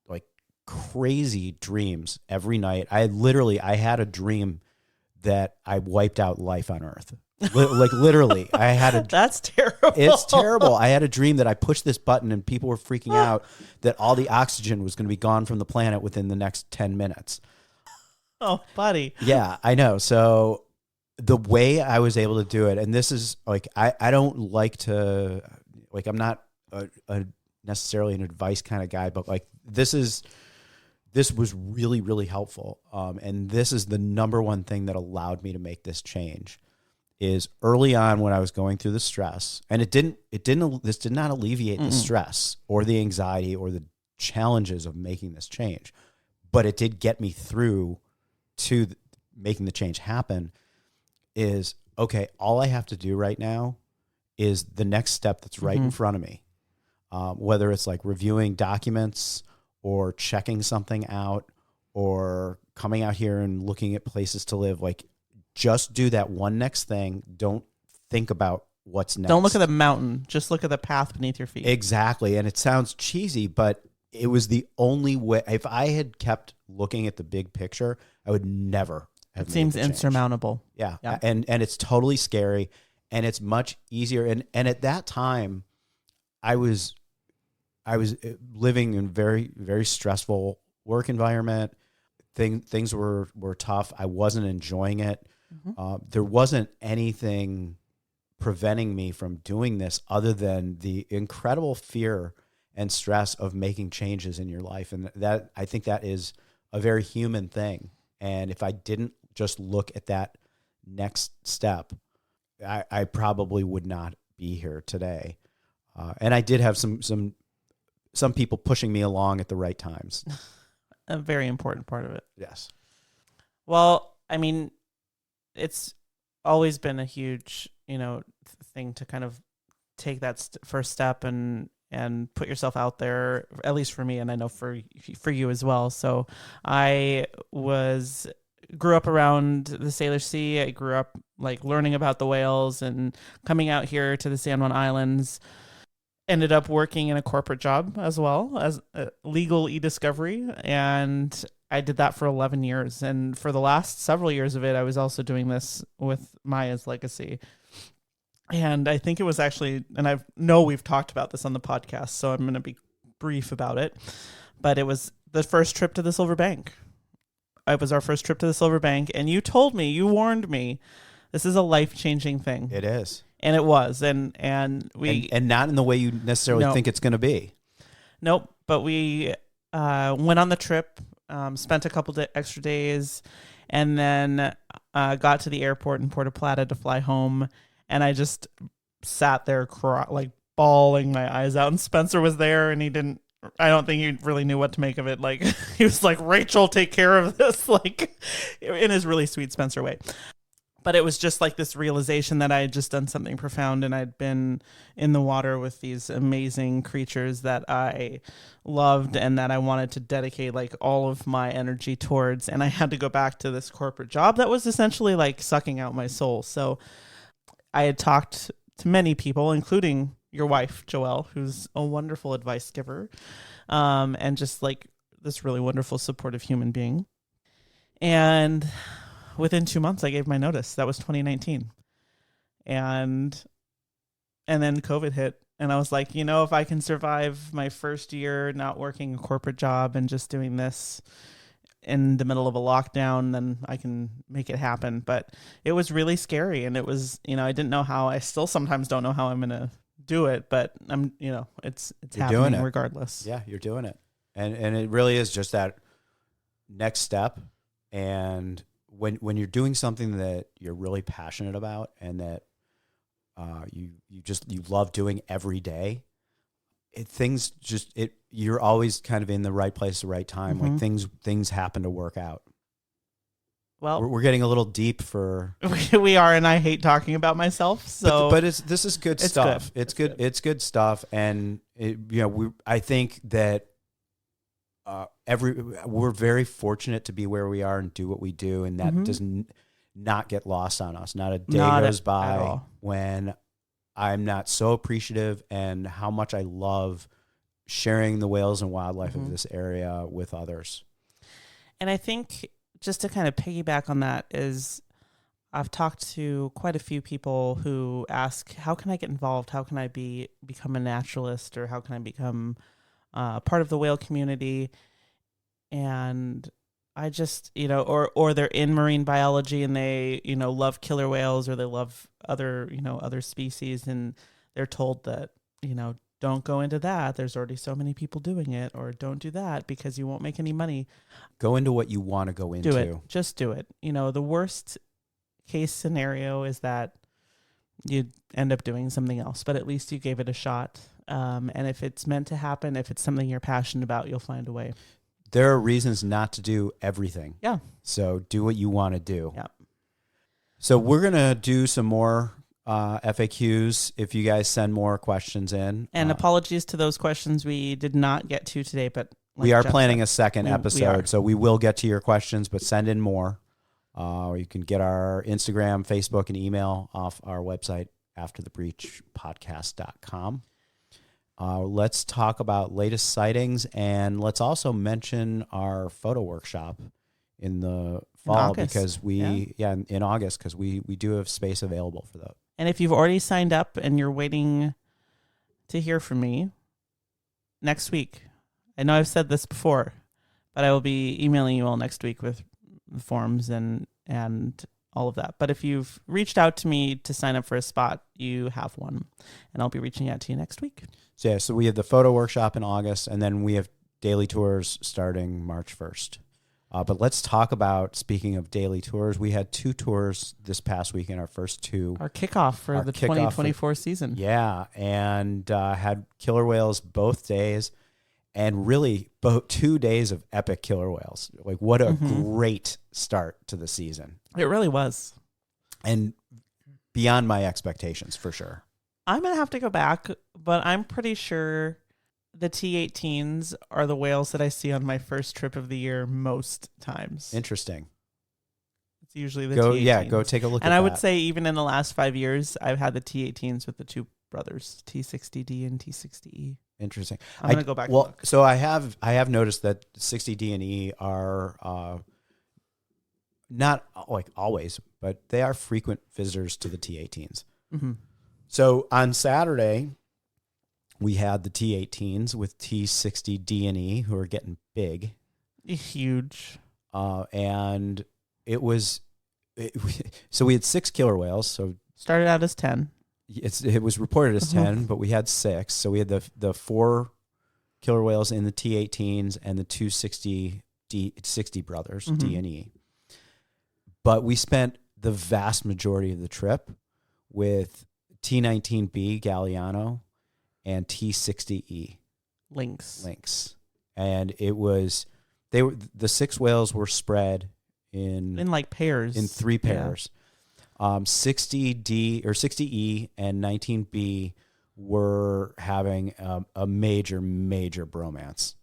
like crazy dreams every night. I had a dream that I wiped out life on Earth. Like literally, That's terrible. It's terrible. I had a dream that I pushed this button and people were freaking out that all the oxygen was going to be gone from the planet within the next 10 minutes. Oh, buddy. Yeah, I know. So the way I was able to do it, and this is like, I don't like to, like, I'm not necessarily an advice kind of guy, but like this was really, really helpful. And this is the number one thing that allowed me to make this change is early on when I was going through the stress, and this did not alleviate the stress or the anxiety or the challenges of making this change, but it did get me through to making the change happen is, okay, all I have to do right now is the next step that's right in front of me. Whether it's like reviewing documents or checking something out or coming out here and looking at places to live, like just do that one next thing. Don't think about what's next. Don't look at the mountain. Just look at the path beneath your feet. Exactly. And it sounds cheesy, but it was the only way. If I had kept looking at the big picture, I would never have made seems the change. insurmountable. Yeah. And it's totally scary and it's much easier. And at that time I was living in very, very stressful work environment. Things were tough. I wasn't enjoying it. There wasn't anything preventing me from doing this other than the incredible fear and stress of making changes in your life. And that, I think that is a very human thing. And if I didn't just look at that next step, I probably would not be here today. And I did have some people pushing me along at the right times. A very important part of it. Yes. Well, I mean, it's always been a huge, thing to kind of take that first step and put yourself out there, at least for me, and I know for you as well. So I was grew up around the Salish Sea. I grew up like learning about the whales and coming out here to the San Juan Islands. Ended up working in a corporate job as well as legal e-discovery, and I did that for 11 years. And for the last several years of it, I was also doing this with Maya's Legacy. And I think it was actually, and I know we've talked about this on the podcast, so I'm going to be brief about it, but it was the first trip to the Silver Bank. It was our first trip to the Silver Bank, and you warned me, this is a life-changing thing. It is. And it was, and we and not in the way you necessarily think it's going to be. Nope. But we went on the trip, spent a couple extra days, and then got to the airport in Puerto Plata to fly home. And I just sat there, like bawling my eyes out. And Spencer was there, and I don't think he really knew what to make of it. Like he was like, "Rachel, take care of this," like in his really sweet Spencer way. But it was just like this realization that I had just done something profound, and I'd been in the water with these amazing creatures that I loved and that I wanted to dedicate like all of my energy towards. And I had to go back to this corporate job that was essentially like sucking out my soul. So I had talked to many people, including your wife, Joelle, who's a wonderful advice giver, and just like this really wonderful, supportive human being. And within 2 months, I gave my notice. That was 2019. And then COVID hit. And I was like, if I can survive my first year not working a corporate job and just doing this in the middle of a lockdown, then I can make it happen. But it was really scary. And it was, I didn't know how. I still sometimes don't know how I'm going to do it. But it's happening regardless. Yeah, you're doing it. And it really is just that next step. And when you're doing something that you're really passionate about and that you love doing every day, you're always kind of in the right place at the right time. Mm-hmm. Like things happen to work out. Well, we're getting a little deep for we are, and I hate talking about myself. So, but this is good stuff. It's good. It's good stuff, and I think that. We're very fortunate to be where we are and do what we do, and that does not get lost on us. Not a day goes by when I'm not so appreciative and how much I love sharing the whales and wildlife of this area with others. And I think just to kind of piggyback on that is I've talked to quite a few people who ask, how can I get involved? How can I become a naturalist, or how can I become part of the whale community? And I just, or they're in marine biology and they, love killer whales, or they love other species, and they're told that, don't go into that. There's already so many people doing it, or don't do that because you won't make any money. Go into what you want to go into. Do it. Just do it. The worst case scenario is that you end up doing something else, but at least you gave it a shot. And if it's meant to happen, if it's something you're passionate about, you'll find a way. There are reasons not to do everything. Yeah. So do what you want to do. Yeah. So we're going to do some more FAQs if you guys send more questions in. And apologies to those questions we did not get to today, but we are planning a second episode, so we will get to your questions, but send in more. You can get our Instagram, Facebook, and email off our website, afterthebreachpodcast.com. Let's talk about latest sightings, and let's also mention our photo workshop in the fall because in August, because we do have space available for that. And if you've already signed up and you're waiting to hear from me next week, I know I've said this before, but I will be emailing you all next week with forms and all of that. But if you've reached out to me to sign up for a spot, you have one, and I'll be reaching out to you next week. So we have the photo workshop in August, and then we have daily tours starting March 1st. But let's talk about, speaking of daily tours, we had 2 tours this past weekend, our first 2. Our kickoff for the 2024 season. Yeah, and had killer whales both days, and really 2 days of epic killer whales. Like, what a great start to the season. It really was. And beyond my expectations, for sure. I'm going to have to go back, but I'm pretty sure the T18s are the whales that I see on my first trip of the year most times. Interesting. It's usually the Go, T18s. yeah, go take a look at And that. I would say even in the last 5 years, I've had the T18s with the two brothers, T60D and T60E. Interesting. I'm going to go back and Well, look. so I have noticed that 60D and E are not like always, but they are frequent visitors to the T18s. Mm-hmm. So on Saturday, we had the T18s with T60D and E who are getting big. Huge. And so we had 6 killer whales. So Started out as 10. it was reported as 10, but we had 6. So we had the 4 killer whales in the T18s and the 260 60 brothers, D and E. But we spent the vast majority of the trip with T19B Galliano and T60E lynx. And it was the 6 whales were spread in like pairs. In 3 pairs. 60D or 60E and 19B were having a major bromance.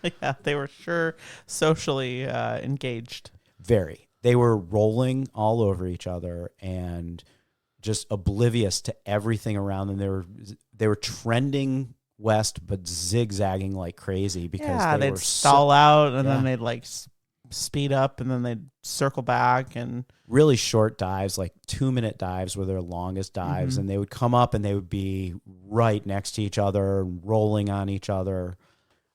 Yeah, they were sure socially engaged. Very. They were rolling all over each other and just oblivious to everything around them. They were trending west, but zigzagging like crazy because they'd stall out and then they'd like speed up and then they'd circle back, and really short dives, like 2-minute dives were their longest dives. And they would come up and they would be right next to each other, rolling on each other.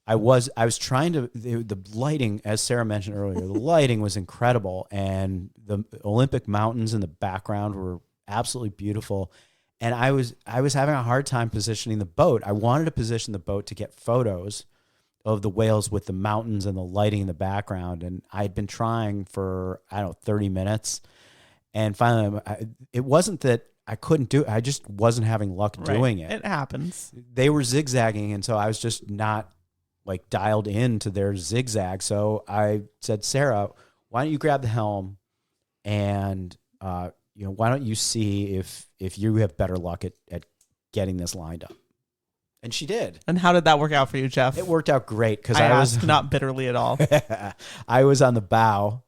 I was trying to, the lighting, as Sarah mentioned earlier, the lighting was incredible, and the Olympic mountains in the background were absolutely beautiful. And I was having a hard time positioning the boat. I wanted to position the boat to get photos of the whales with the mountains and the lighting in the background. And I'd been trying for, 30 minutes. And finally, it wasn't that I couldn't do it. I just wasn't having luck doing it. It happens. They were zigzagging, and so I was just not like dialed into their zigzag. So I said, Sarah, why don't you grab the helm and, why don't you see if you have better luck at getting this lined up? And she did. And how did that work out for you, Jeff? It worked out great because I was asked not bitterly at all. I was on the bow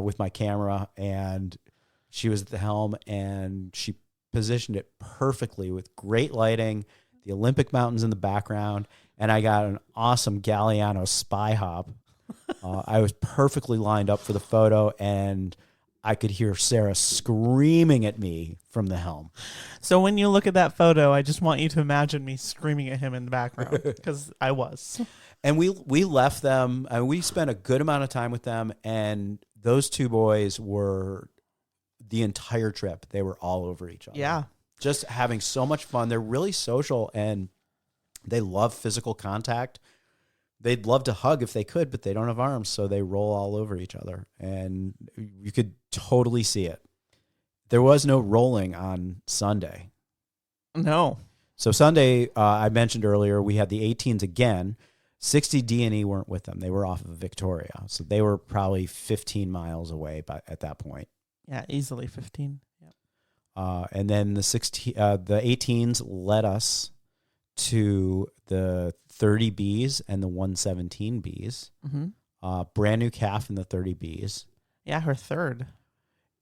with my camera, and she was at the helm, and she positioned it perfectly with great lighting, the Olympic mountains in the background, and I got an awesome Galliano spy hop. I was perfectly lined up for the photo, and I could hear Sara screaming at me from the helm. So when you look at that photo, I just want you to imagine me screaming at him in the background, because I was. And we left them. We spent a good amount of time with them, and those 2 boys were the entire trip. They were all over each other. Yeah. Just having so much fun. They're really social, and they love physical contact. They'd love to hug if they could, but they don't have arms, so they roll all over each other. And you could totally see it. There was no rolling on Sunday. No. So Sunday, I mentioned earlier, we had the 18s again. 60 D&E weren't with them. They were off of Victoria. So they were probably 15 miles away at that point. Yeah, easily 15. Yep. And then the 18s led us to the 30 Bs and the 117 Bs. Brand new calf in the 30 Bs. Yeah, her third.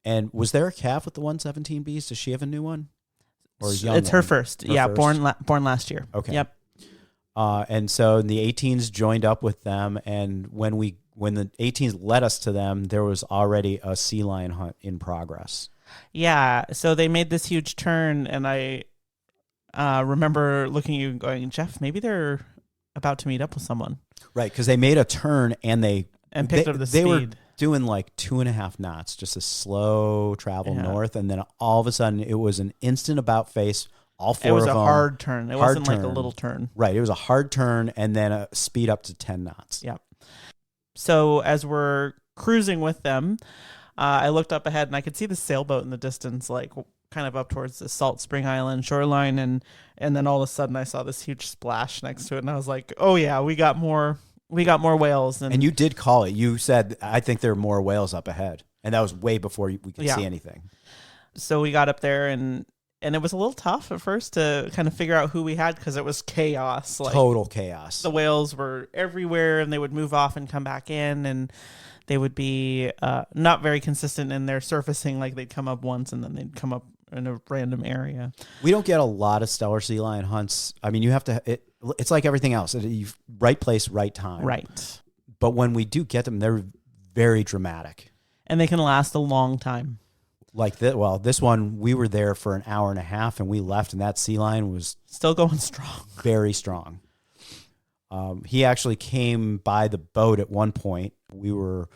And was there a calf with the 117 Bs? Does she have a new one? Or it's her first. Born last year. Okay. Yep. And so the 18s joined up with them, and when the 18s led us to them, there was already a sea lion hunt in progress. Yeah, so they made this huge turn, and I remember looking at you and going, Jeff, maybe they're about to meet up with someone. Right, because they made a turn and picked up the speed. They were doing like 2.5 knots, just a slow travel north, and then all of a sudden it was an instant about face. All 4 of them. It was a hard turn. It wasn't like a little turn. Right, it was a hard turn and then a speed up to 10 knots. Yep. So as we're cruising with them, I looked up ahead and I could see the sailboat in the distance, like kind of up towards the Salt Spring Island shoreline, and then all of a sudden I saw this huge splash next to it, and I was like, oh yeah, we got more whales. And you did call it. You said, I think there are more whales up ahead, and that was way before we could see anything. So we got up there, and it was a little tough at first to kind of figure out who we had, because it was chaos. Total chaos. The whales were everywhere, and they would move off and come back in, and they would be not very consistent in their surfacing. Like they'd come up once and then they'd come up in a random area. We don't get a lot of stellar sea lion hunts. I mean, you have to, it's like everything else. Right place, right time. Right. But when we do get them, they're very dramatic. And they can last a long time. Like this one, we were there for an hour and a half and we left, and that sea lion was still going strong. Very strong. He actually came by the boat at one point. We were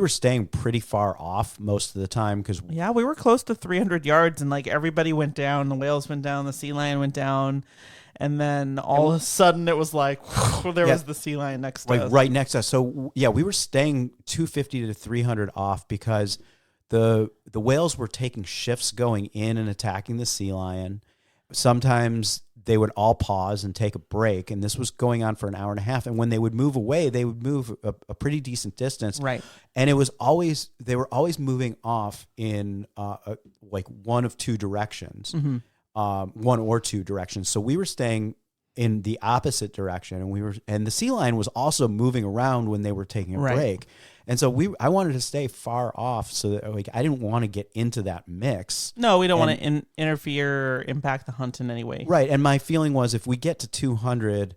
staying pretty far off most of the time because we were close to 300 yards, and like everybody went down. The whales went down, the sea lion went down, and then all of a sudden it was like there was the sea lion next to us. Right next to us. So we were staying 250 to 300 off because the whales were taking shifts going in and attacking the sea lion. Sometimes they would all pause and take a break, and this was going on for an hour and a half. And when they would move away, they would move a pretty decent distance. Right. And they were always moving off in like one of two directions, one or two directions. So we were staying in the opposite direction, and the sea lion was also moving around when they were taking a break. And so I wanted to stay far off so that like I didn't want to get into that mix. No, we don't want to interfere or impact the hunt in any way. Right. And my feeling was if we get to 200,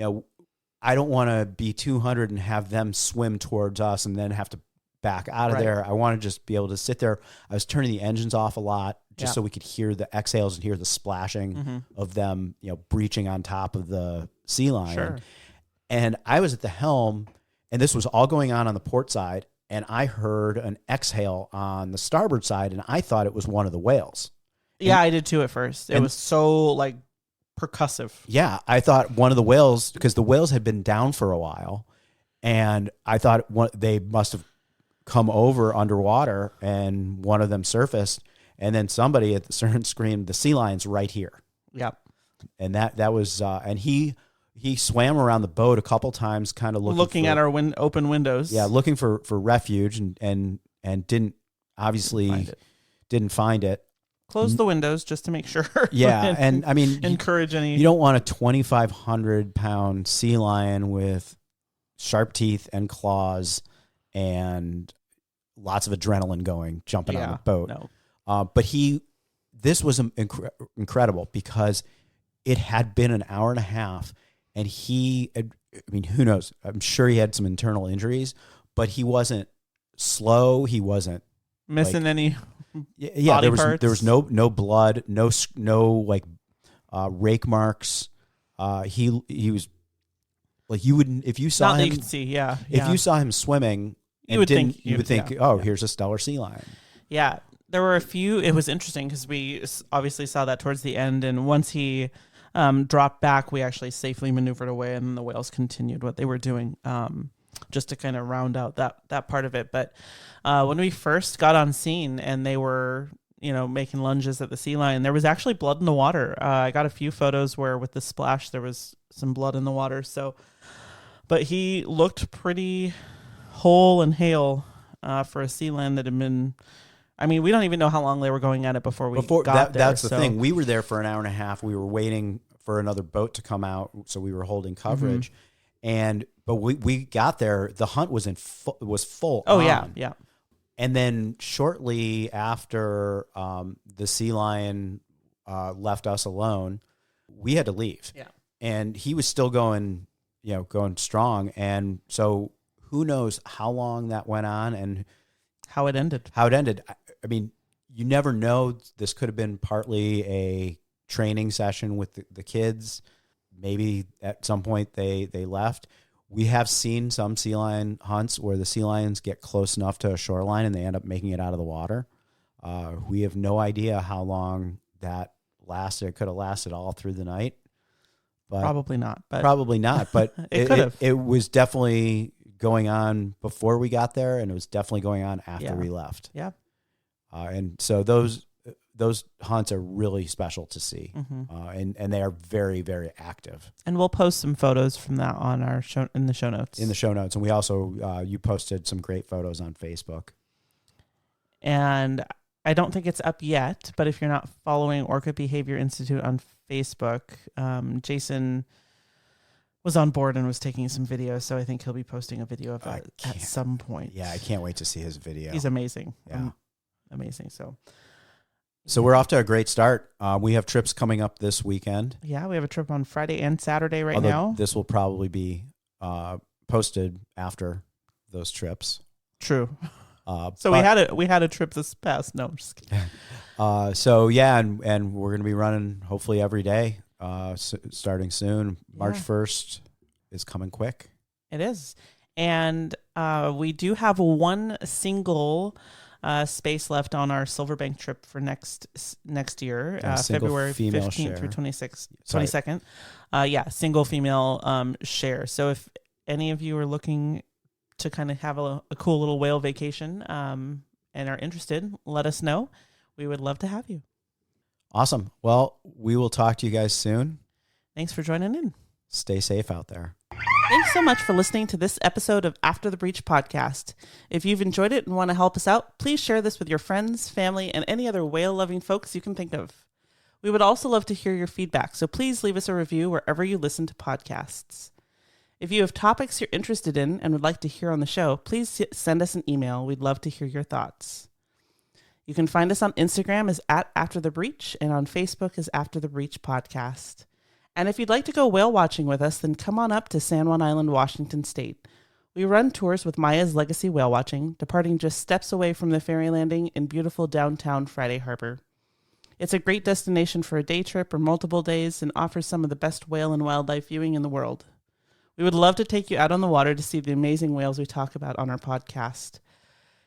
I don't want to be 200 and have them swim towards us and then have to back out of there. I want to just be able to sit there. I was turning the engines off a lot just so we could hear the exhales and hear the splashing of them, breaching on top of the sea lion. Sure. And I was at the helm, and this was all going on the port side, and I heard an exhale on the starboard side, and I thought it was one of the whales. Yeah, I did too at first. It was so like percussive. Yeah, I thought one of the whales, because the whales had been down for a while, and I thought they must have come over underwater, and one of them surfaced, and then somebody at the stern screamed, "The sea lion's right here." Yep. And that was, and he swam around the boat a couple times, kind of looking at our open windows. Yeah, looking for refuge, and didn't find it. Close the windows just to make sure. Yeah, and I mean, encourage any. You don't want a 2,500-pound sea lion with sharp teeth and claws and lots of adrenaline jumping on the boat. No. But this was incredible because it had been an hour and a half. And who knows? I'm sure he had some internal injuries, but he wasn't slow. He wasn't missing any. Yeah, body parts. There was no blood, no like rake marks. He was like you wouldn't if you saw Not him. That you could see, yeah. If you saw him swimming, you would think, here's a stellar sea lion. Yeah, there were a few. It was interesting because we obviously saw that towards the end, and once he dropped back, we actually safely maneuvered away, and then the whales continued what they were doing, just to kind of round out that part of it. But when we first got on scene and they were, making lunges at the sea lion, there was actually blood in the water. I got a few photos where with the splash, there was some blood in the water. So, but he looked pretty whole and hale for a sea lion that had been. I mean, we don't even know how long they were going at it before we got there. That's the thing. We were there for an hour and a half. We were waiting for another boat to come out, so we were holding coverage. But we got there. The hunt was was full. Oh, on. yeah. And then shortly after the sea lion left us alone, we had to leave. Yeah. And he was still going strong. And so who knows how long that went on and how it ended. I mean, you never know. This could have been partly a training session with the kids. Maybe at some point they left. We have seen some sea lion hunts where the sea lions get close enough to a shoreline and they end up making it out of the water. We have no idea how long that lasted. It could have lasted all through the night. But probably not. But it could have. It was definitely going on before we got there, and it was definitely going on after we left. Yeah. And so those hunts are really special to see, and they are very, very active. And we'll post some photos from that on our show in the show notes. And we also you posted some great photos on Facebook. And I don't think it's up yet, but if you're not following Orca Behavior Institute on Facebook, Jason was on board and was taking some videos. So I think he'll be posting a video of it at some point. Yeah, I can't wait to see his video. He's amazing. Yeah. Amazing. So we're off to a great start. We have trips coming up this weekend. Yeah, we have a trip on Friday and Saturday Although now. This will probably be posted after those trips. True. So we had a trip this past. No, I'm just kidding. And we're going to be running hopefully every day starting soon. March 1st is coming quick. It is. And we do have one single space left on our Silverbank trip for next year, February 15th through 22nd. Single female share. So if any of you are looking to kind of have a cool little whale vacation and are interested, let us know. We would love to have you. Awesome. Well, we will talk to you guys soon. Thanks for joining in. Stay safe out there. Thanks so much for listening to this episode of After the Breach podcast. If you've enjoyed it and want to help us out, please share this with your friends, family, and any other whale-loving folks you can think of. We would also love to hear your feedback, so please leave us a review wherever you listen to podcasts. If you have topics you're interested in and would like to hear on the show, please send us an email. We'd love to hear your thoughts. You can find us on Instagram as @AfterTheBreach and on Facebook as After the Breach Podcast. And if you'd like to go whale watching with us, then come on up to San Juan Island, Washington State. We run tours with Maya's Legacy Whale Watching, departing just steps away from the ferry landing in beautiful downtown Friday Harbor. It's a great destination for a day trip or multiple days and offers some of the best whale and wildlife viewing in the world. We would love to take you out on the water to see the amazing whales we talk about on our podcast.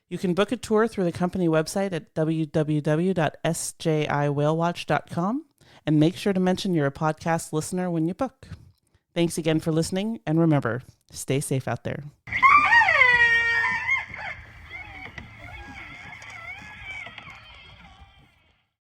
You can book a tour through the company website at www.sjiwhalewatch.com and make sure to mention you're a podcast listener when you book. Thanks again for listening, and remember, stay safe out there.